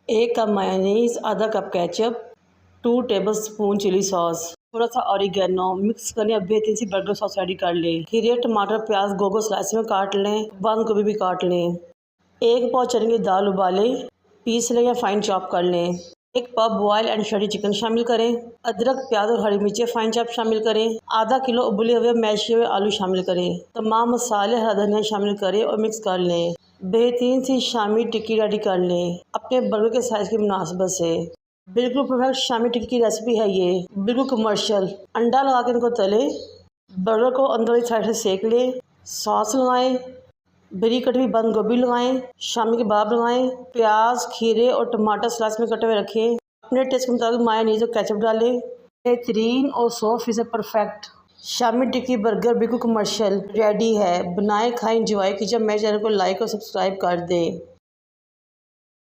1 cup mayonnaise, आधा cup ketchup, 2 tablespoon chilli sauce, थोड़ा सा ऑरिगेनो मिक्स करने। अब बेहतरीन सी बर्गर सॉस रेडी कर लें। खीरे, टमाटर, प्याज गोल स्लाइस में काट लें। बंद गोभी भी काट लें। 1 पाव चने की दाल उबालें, पीस लें या फाइन चॉप कर लें। 1 पाव बॉयल एंड शरेड चिकन शामिल करें। अदरक, प्याज और हरी मिर्चें फाइन चॉप शामिल करें। आधा किलो उबले हुए मैश हुए आलू शामिल करें। तमाम मसाले, हरा धनिया शामिल करें और मिक्स कर लें। बेहतरीन सी शामी टिक्की रेडी कर लें अपने बर्गर के साइज़ की मुनासिबत से। बिल्कुल परफेक्ट शामी टिक्की की रेसिपी है ये, बिल्कुल कमर्शियल। अंडा लगा के इनको तलें। बर्गर को अंदर वाली साइड से सेक लें। सॉस लगाएं, बारीक कटी हुई बंद गोभी लगाएं, शामी कबाब लगाएं, प्याज, खीरे और टमाटर स्लाइस में कटे हुए रखें। अपने टेस्ट के मुताबिक मायोनीज़ और केचप डालें। बेहतरीन और 100% परफेक्ट शामी टिक्की बर्गर बिल्कुल कमर्शियल रेडी है। बनाएं, खाएं, एंजॉय कीजिए। मेरे चैनल को लाइक और सब्सक्राइब कर दें।